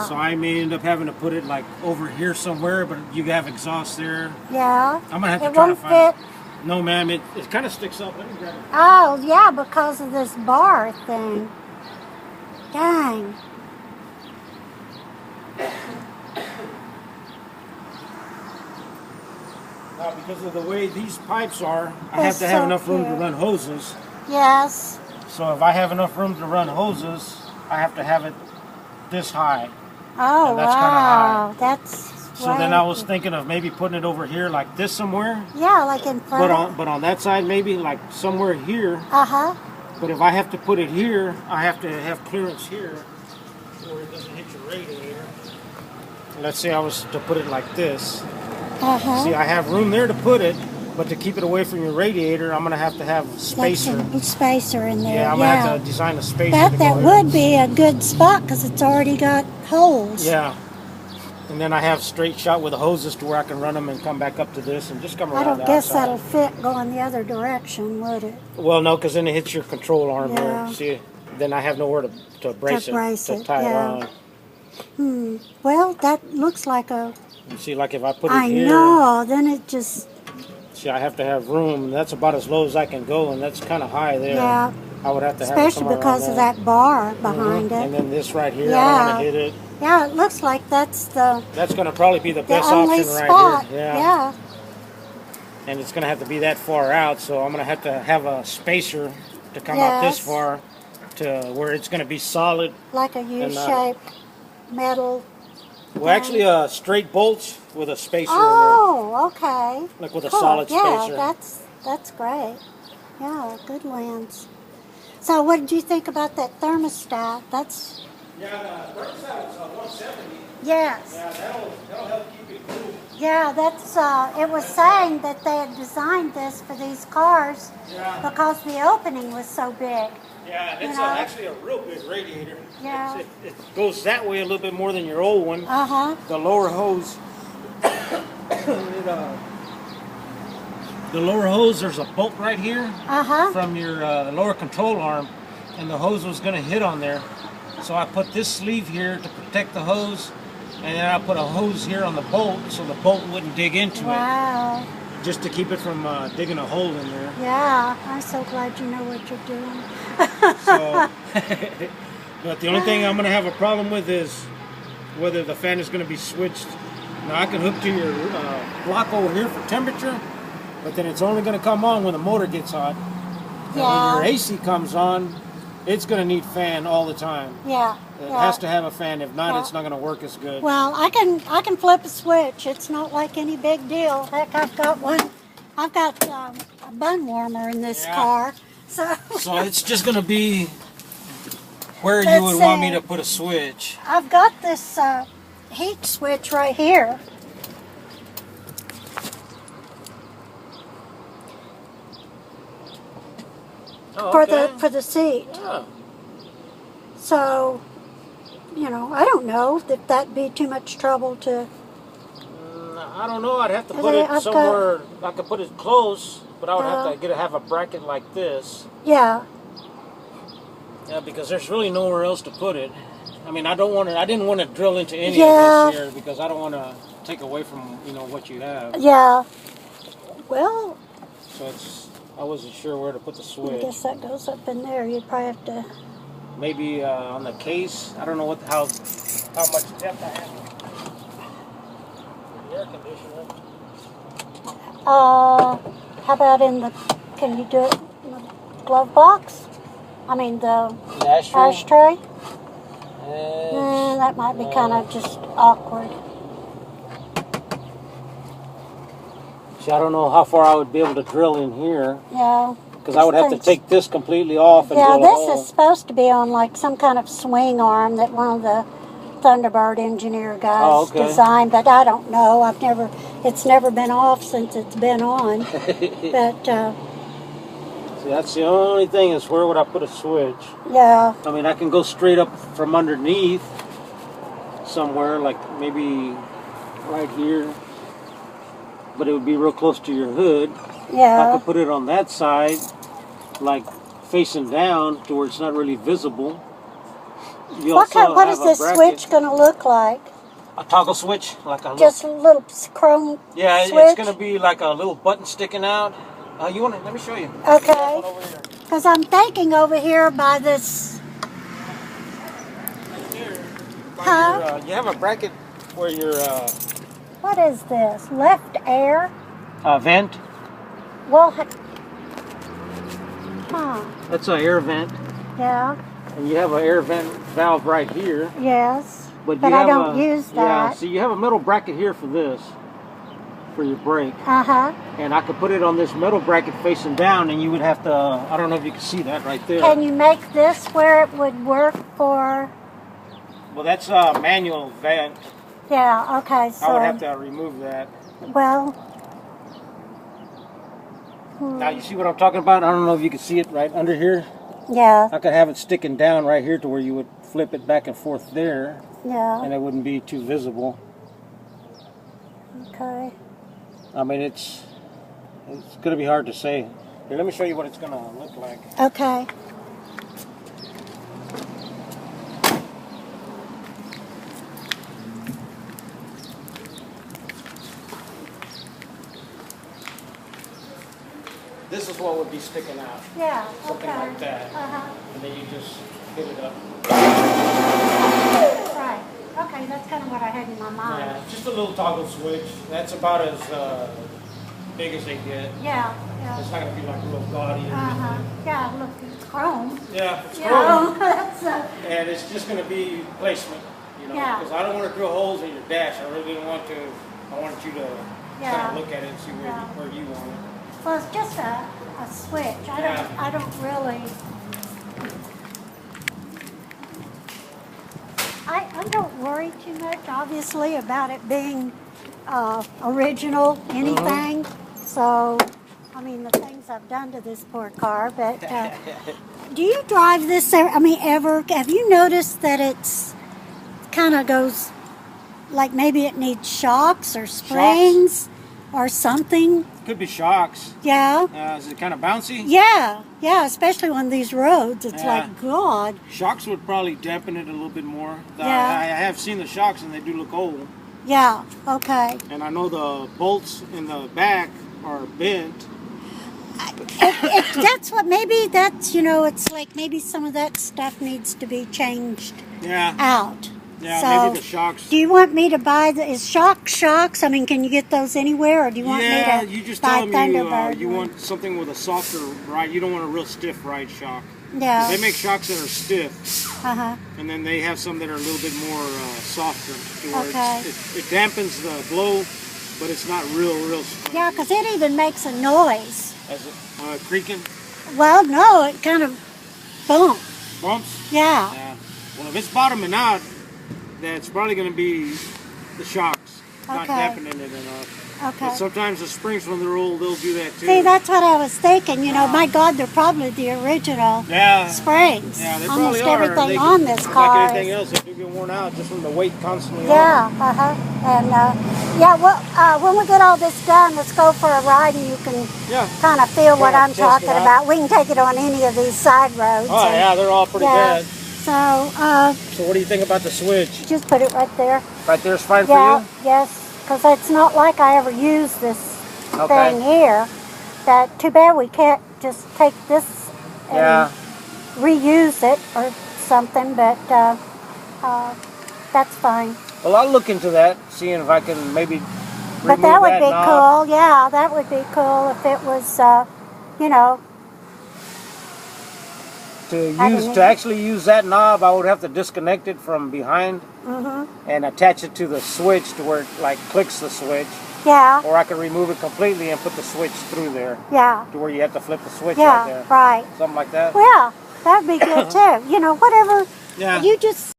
So I may end up having to put it like over here somewhere, but you have exhaust there. Yeah. I'm gonna have to it try to won't find fit. it. No, ma'am, it kind of sticks up. Let me grab it. Oh, yeah, because of this bar thing. Dang. Now, because of the way these pipes are, I That's have to have so enough room to cute. run hoses. Yes. So if I have enough room to run hoses, I have to have it this high. Oh, And that's wow. That's So then I was thinking of maybe putting it over here like this somewhere. Yeah, like in front. But on that side maybe like somewhere here. Uh-huh. But if I have to put it here, I have to have clearance here where it doesn't hit your radiator. Let's say I was to put it like this. Uh-huh. See, I have room there to put it, but to keep it away from your radiator, I'm going to have a spacer. Like a spacer in there. Yeah, I'm going to have to design a spacer. That would be a good spot because it's already got holes. Yeah. And then I have straight shot with the hoses to where I can run them and come back up to this and just come around. I don't guess that'll fit going the other direction, would it? Well, no, because then it hits your control arm Yeah. here. See, then I have nowhere to brace it, to tie it on. Well, that looks like a... You see, like if I put it I here. know, then it just... See, I have to have room. That's about as low as I can go, and that's kind of high there. Yeah. I would have to have it Especially somewhere because around of that bar behind it. And then this right here, Yeah. I don't want to hit it. Yeah, it looks like that's the That's going to probably be the best only option spot. right here. Yeah. And it's going to have to be that far out, so I'm going to have a spacer to come out this far to where it's going to be solid. Like a U-shaped metal. Well, actually, straight bolts with a spacer Oh, okay. in there. Like with a Cool. solid spacer. Yeah, that's great. Yeah, good lens. So what did you think about that thermostat? That's... Yeah, the thermostat is 170. Yes. Yeah, that'll help keep it cool. Yeah, that's, it was saying that they had designed this for these cars because the opening was so big. Yeah, it's actually a real big radiator. Yeah. It goes that way a little bit more than your old one. Uh-huh. The lower hose, the lower hose, there's a bolt right here from your lower control arm, and the hose was going to hit on there. So I put this sleeve here to protect the hose, and then I put a hose here on the bolt so the bolt wouldn't dig into Wow. it. Just to keep it from digging a hole in there. Yeah, I'm so glad you know what you're doing. So, but the only thing I'm going to have a problem with is whether the fan is going to be switched. Now I can hook to your block over here for temperature, but then it's only going to come on when the motor gets hot. And when your AC comes on, it's going to need fan all the time. Yeah. It has to have a fan. If not, it's not going to work as good. Well, I can flip a switch. It's not like any big deal. Heck, I've got one. I've got a bun warmer in this car. So it's just going to be where you would want me to put a switch. I've got this heat switch right here. Oh, For the seat. Oh. So, you know, I don't know if that'd be too much trouble to... I don't know. I'd have to put it somewhere. I could put it close, but I would have to have a bracket like this. Yeah. Yeah, because there's really nowhere else to put it. I mean, I didn't want to drill into any of this here because I don't want to take away from what you have. Yeah. Well. So I wasn't sure where to put the switch. I guess that goes up in there. You'd probably have to. Maybe on the case. I don't know how much depth I have. The air conditioner. How about can you do it in the glove box? I mean the ashtray? That might be kind of just awkward. See, I don't know how far I would be able to drill in here. Yeah. Because I would have to take this completely off and drill a hole. This is supposed to be on like some kind of swing arm that one of the Thunderbird engineer guys designed, but I don't know. It's never been off since it's been on. But see, that's the only thing is where would I put a switch? Yeah. I mean, I can go straight up from underneath somewhere, like maybe right here, but it would be real close to your hood. Yeah. I could put it on that side, like facing down to where it's not really visible. What is this switch going to look like? A toggle switch, like a Just a little chrome yeah, switch? it's going to be like a little button sticking out. You want to? Let me show you. Okay. Because I'm thinking over here by this. Huh? You have a bracket where your What is this? Left air? vent. Well, huh? That's an air vent, Yeah. and you have an air vent valve right here. Yes. But I don't use that. Yeah, so you have a metal bracket here for this, for your brake. Uh-huh. And I could put it on this metal bracket facing down, and you would have to, I don't know if you can see that right there. Can you make this where it would work for? Well, that's a manual vent. Yeah, okay, so. I would have to remove that. Well. Now, you see what I'm talking about? I don't know if you can see it right under here. Yeah. I could have it sticking down right here to where you would flip it back and forth there, Yeah. and it wouldn't be too visible. Okay. I mean, it's going to be hard to say. Here, let me show you what it's going to look like. Okay. This is what would be sticking out. Yeah. Something okay. like that. Uh-huh. And then you just hit it up. Right. Okay, that's kind of what I had in my mind. Yeah, just a little toggle switch. That's about as big as they get. Yeah. Yeah. It's not going to be like real gaudy. Or Uh-huh. Yeah, look, it's chrome. Yeah, it's Yeah, chrome. that's And it's just going to be placement. You know, Yeah. because I don't want to drill holes in your dash. I really didn't want to. I wanted you to Yeah. kind of look at it and see where, Yeah. where you want it. well, it's just a switch. Yeah. I don't really. I don't worry too much, obviously, about it being original, anything. So, I mean, the things I've done to this poor car, but do you drive this, I mean, ever? Have you noticed that it's kind of goes, like maybe it needs shocks or springs or something? Could be shocks. Yeah. Is it kind of bouncy? Yeah, yeah, especially on these roads. It's Yeah. like, God. Shocks would probably dampen it a little bit more. Yeah. I have seen the shocks and they do look old. Yeah, okay. And I know the bolts in the back are bent. That's what, maybe that's, it's like maybe some of that stuff needs to be changed Yeah. out. Yeah, So, maybe the shocks. do you want me to buy is shocks? I mean, can you get those anywhere, or do you want me to you just buy tell them Thunderbird? you want something with a softer ride. You don't want a real stiff ride shock. Yeah. They make shocks that are stiff, Uh-huh. and then they have some that are a little bit more softer, to where Okay. it dampens the blow, but it's not real spongy. Yeah, because it even makes a noise. As it creaking, Well, no, it kind of bumps. bumps. Yeah. Yeah. Well, if it's bottoming out, that's probably going to be the shocks, not Okay. dampening it enough. Okay. But sometimes the springs, when they're old, they'll do that too. See, that's what I was thinking. My God, they're probably the original Yeah. springs. Yeah, they Almost probably are. everything They on can- this car. Like anything else, they do get worn out just from the weight constantly on. Yeah, and well, when we get all this done, let's go for a ride, and you can Yeah. kind of feel what Yeah, I'm test talking it out. about. We can take it on any of these side roads. Oh and- yeah, they're all pretty yeah. good. So, So what do you think about the switch? just put it right there. Right there's fine Yeah, for yes, because it's not like I ever use this you? Okay. thing here. That too bad we can't just take this and Yeah. reuse it or something, but that's fine. Well, I'll look into that, seeing if I can maybe But remove that would be knob. cool. Yeah, that would be cool if it was, To actually use that knob, I would have to disconnect it from behind and attach it to the switch to where it like clicks the switch, yeah, or I could remove it completely and put the switch through there yeah, to where you have to flip the switch yeah, right there, right. something like that. Well, yeah, that would be good too. Whatever Yeah. you just